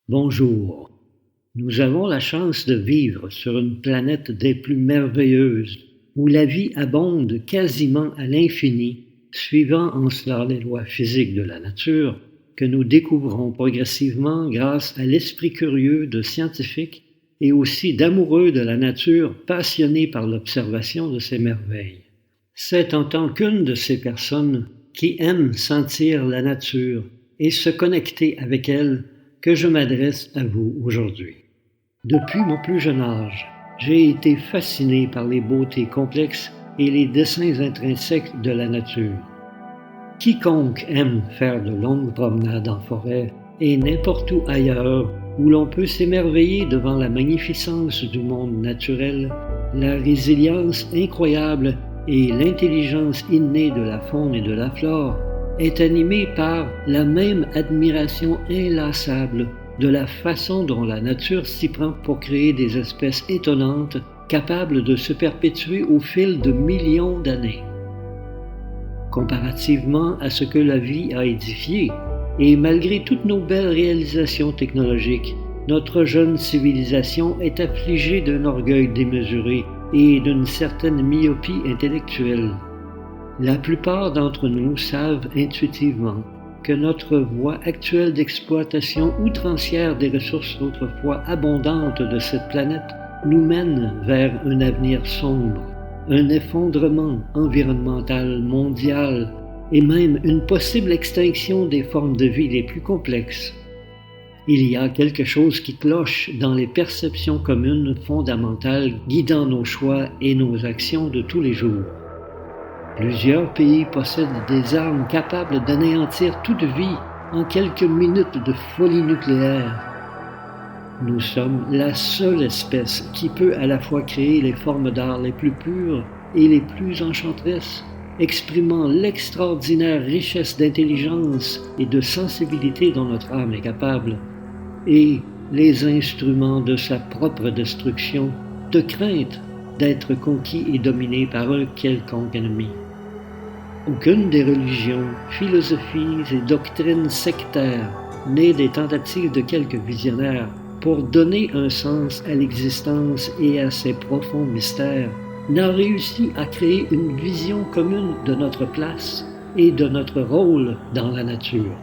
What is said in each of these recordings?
Bonjour. Nous avons la chance de vivre sur une planète des plus merveilleuses, où la vie abonde quasiment à l'infini, suivant en cela les lois physiques de la nature, que nous découvrons progressivement grâce à l'esprit curieux de scientifiques et aussi d'amoureux de la nature passionnés par l'observation de ces merveilles. C'est en tant qu'une de ces personnes qui aiment sentir la nature et se connecter avec elle que je m'adresse à vous aujourd'hui. Depuis mon plus jeune âge, j'ai été fasciné par les beautés complexes et les dessins intrinsèques de la nature. Quiconque aime faire de longues promenades en forêt et n'importe où ailleurs où l'on peut s'émerveiller devant la magnificence du monde naturel, la résilience incroyable et l'intelligence innée de la faune et de la flore, est animé par la même admiration inlassable de la façon dont la nature s'y prend pour créer des espèces étonnantes capables de se perpétuer au fil de millions d'années. Comparativement à ce que la vie a édifié, et malgré toutes nos belles réalisations technologiques, notre jeune civilisation est affligée d'un orgueil démesuré et d'une certaine myopie intellectuelle. La plupart d'entre nous savent intuitivement que notre voie actuelle d'exploitation outrancière des ressources autrefois abondantes de cette planète nous mène vers un avenir sombre, un effondrement environnemental mondial et même une possible extinction des formes de vie les plus complexes. Il y a quelque chose qui cloche dans les perceptions communes fondamentales guidant nos choix et nos actions de tous les jours. Plusieurs pays possèdent des armes capables d'anéantir toute vie en quelques minutes de folie nucléaire. Nous sommes la seule espèce qui peut à la fois créer les formes d'art les plus pures et les plus enchanteresses, exprimant l'extraordinaire richesse d'intelligence et de sensibilité dont notre âme est capable, et les instruments de sa propre destruction, de crainte d'être conquis et dominé par un quelconque ennemi. Aucune des religions, philosophies et doctrines sectaires, nées des tentatives de quelques visionnaires pour donner un sens à l'existence et à ses profonds mystères, n'a réussi à créer une vision commune de notre place et de notre rôle dans la nature.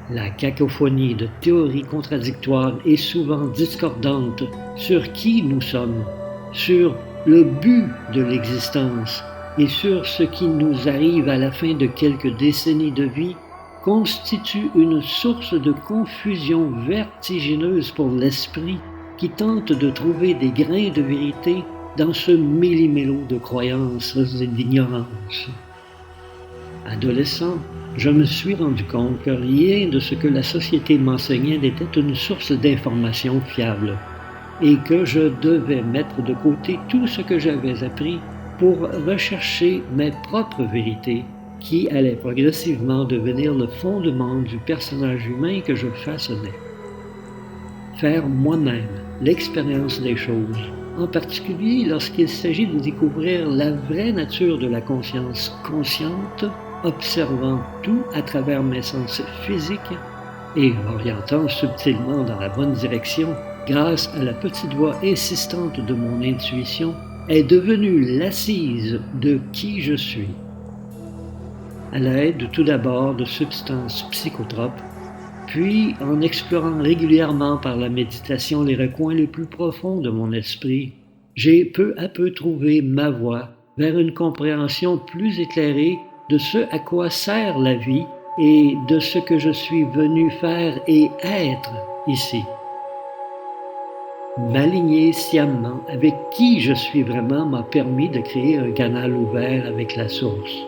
La cacophonie de théories contradictoires et souvent discordantes sur qui nous sommes, sur le but de l'existence et sur ce qui nous arrive à la fin de quelques décennies de vie constitue une source de confusion vertigineuse pour l'esprit qui tente de trouver des grains de vérité dans ce méli-mélo de croyances et d'ignorance. Adolescent, je me suis rendu compte que rien de ce que la société m'enseignait n'était une source d'information fiable et que je devais mettre de côté tout ce que j'avais appris pour rechercher mes propres vérités qui allaient progressivement devenir le fondement du personnage humain que je façonnais. Faire moi-même l'expérience des choses, en particulier lorsqu'il s'agit de découvrir la vraie nature de la conscience consciente, observant tout à travers mes sens physiques et m'orientant subtilement dans la bonne direction grâce à la petite voix insistante de mon intuition, est devenue l'assise de qui je suis. À l'aide tout d'abord de substances psychotropes, puis en explorant régulièrement par la méditation les recoins les plus profonds de mon esprit, j'ai peu à peu trouvé ma voie vers une compréhension plus éclairée de ce à quoi sert la vie et de ce que je suis venu faire et être ici. M'aligner sciemment avec qui je suis vraiment m'a permis de créer un canal ouvert avec la source.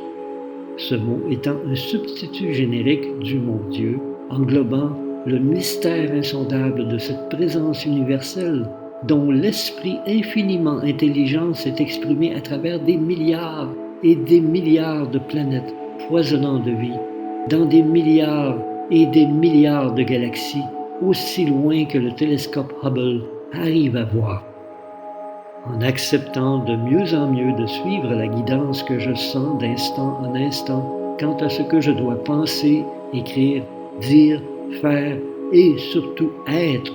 Ce mot étant un substitut générique du mot Dieu, englobant le mystère insondable de cette présence universelle dont l'esprit infiniment intelligent s'est exprimé à travers des milliards et des milliards de planètes foisonnant de vie, dans des milliards et des milliards de galaxies, aussi loin que le télescope Hubble arrive à voir. En acceptant de mieux en mieux de suivre la guidance que je sens d'instant en instant quant à ce que je dois penser, écrire, dire, faire et surtout être.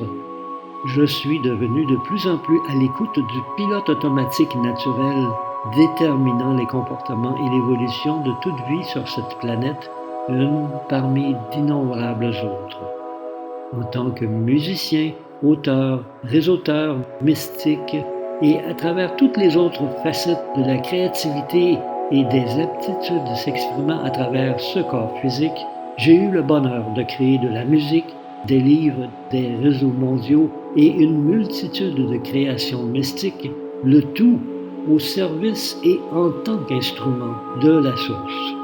Je suis devenu de plus en plus à l'écoute du pilote automatique naturel, déterminant les comportements et l'évolution de toute vie sur cette planète, une parmi d'innombrables autres. En tant que musicien, auteur, réseauteur, mystique, et à travers toutes les autres facettes de la créativité et des aptitudes s'exprimant à travers ce corps physique, j'ai eu le bonheur de créer de la musique, des livres, des réseaux mondiaux et une multitude de créations mystiques, le tout au service et en tant qu'instrument de la source.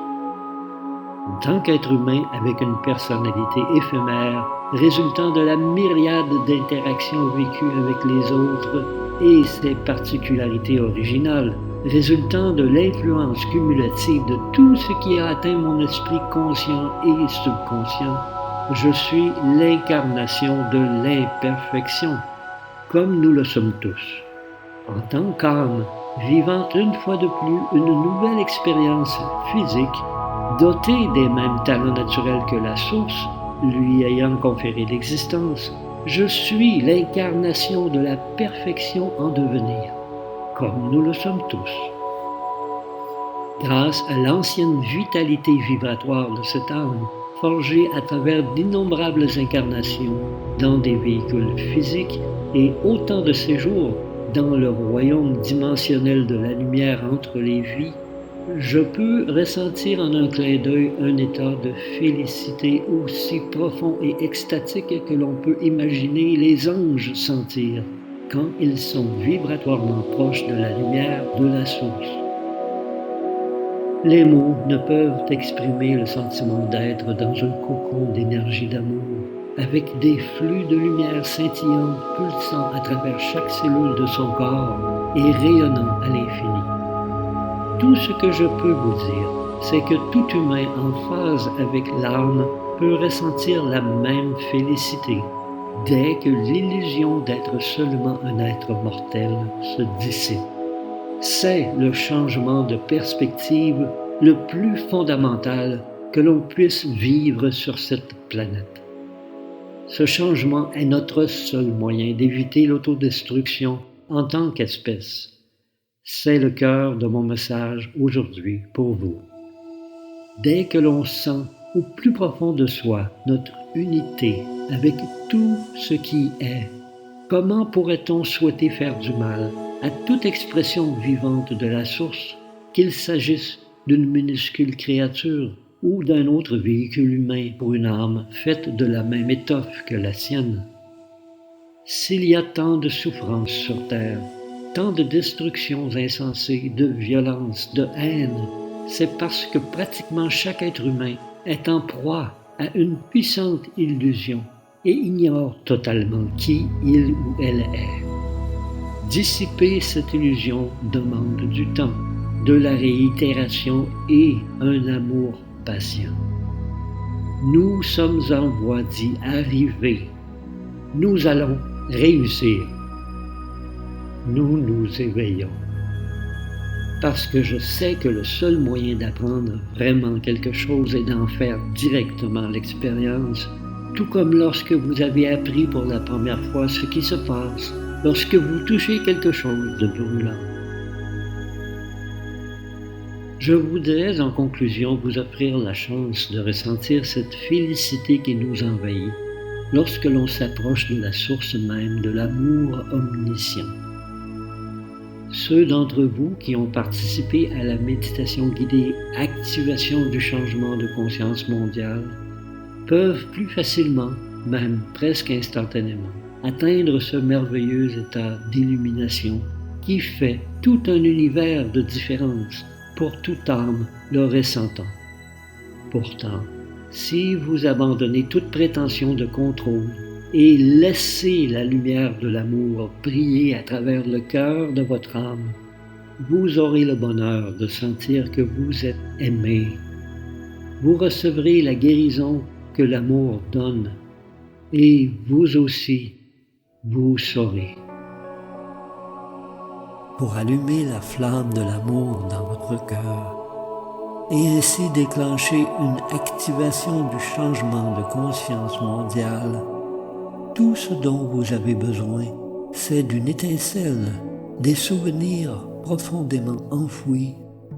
En tant qu'être humain avec une personnalité éphémère, résultant de la myriade d'interactions vécues avec les autres et ses particularités originales, résultant de l'influence cumulative de tout ce qui a atteint mon esprit conscient et subconscient, je suis l'incarnation de l'imperfection, comme nous le sommes tous. En tant qu'âme, vivant une fois de plus une nouvelle expérience physique, dotée des mêmes talents naturels que la source, lui ayant conféré l'existence, je suis l'incarnation de la perfection en devenir, comme nous le sommes tous. Grâce à l'ancienne vitalité vibratoire de cette âme, forgée à travers d'innombrables incarnations dans des véhicules physiques et autant de séjours dans le royaume dimensionnel de la lumière entre les vies, je peux ressentir en un clin d'œil un état de félicité aussi profond et extatique que l'on peut imaginer les anges sentir quand ils sont vibratoirement proches de la lumière de la source. Les mots ne peuvent exprimer le sentiment d'être dans un cocon d'énergie d'amour, avec des flux de lumière scintillante pulsant à travers chaque cellule de son corps et rayonnant à l'infini. Tout ce que je peux vous dire, c'est que tout humain en phase avec l'âme peut ressentir la même félicité dès que l'illusion d'être seulement un être mortel se dissipe. C'est le changement de perspective le plus fondamental que l'on puisse vivre sur cette planète. Ce changement est notre seul moyen d'éviter l'autodestruction en tant qu'espèce. C'est le cœur de mon message aujourd'hui pour vous. Dès que l'on sent au plus profond de soi notre unité avec tout ce qui est, comment pourrait-on souhaiter faire du mal à toute expression vivante de la source, qu'il s'agisse d'une minuscule créature ou d'un autre véhicule humain pour une âme faite de la même étoffe que la sienne? S'il y a tant de souffrances sur terre, tant de destructions insensées, de violence, de haine, c'est parce que pratiquement chaque être humain est en proie à une puissante illusion et ignore totalement qui il ou elle est. Dissiper cette illusion demande du temps, de la réitération et un amour patient. Nous sommes en voie d'y arriver. Nous allons réussir. Nous nous éveillons. Parce que je sais que le seul moyen d'apprendre vraiment quelque chose est d'en faire directement l'expérience, tout comme lorsque vous avez appris pour la première fois ce qui se passe lorsque vous touchez quelque chose de brûlant. Je voudrais en conclusion vous offrir la chance de ressentir cette félicité qui nous envahit lorsque l'on s'approche de la source même de l'amour omniscient. Ceux d'entre vous qui ont participé à la méditation guidée Activation du changement de conscience mondiale peuvent plus facilement, même presque instantanément, atteindre ce merveilleux état d'illumination qui fait tout un univers de différence pour toute âme le ressentant. Pourtant, si vous abandonnez toute prétention de contrôle et laissez la lumière de l'amour briller à travers le cœur de votre âme, vous aurez le bonheur de sentir que vous êtes aimé. Vous recevrez la guérison que l'amour donne et vous aussi, vous saurez. Pour allumer la flamme de l'amour dans votre cœur et ainsi déclencher une activation du changement de conscience mondiale, Tout ce dont vous avez besoin, c'est d'une étincelle, des souvenirs profondément enfouis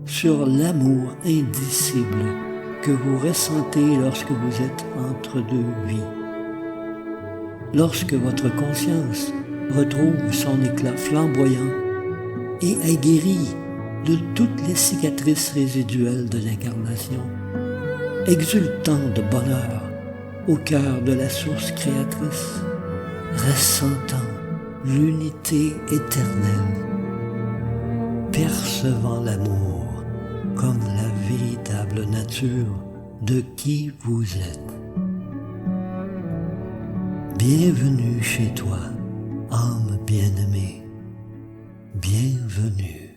sur l'amour indicible que vous ressentez lorsque vous êtes entre deux vies. Lorsque votre conscience retrouve son éclat flamboyant et est guérie de toutes les cicatrices résiduelles de l'incarnation, exultant de bonheur au cœur de la source créatrice, ressentant l'unité éternelle, percevant l'amour comme la véritable nature de qui vous êtes. Bienvenue chez toi, âme bien-aimée, bienvenue.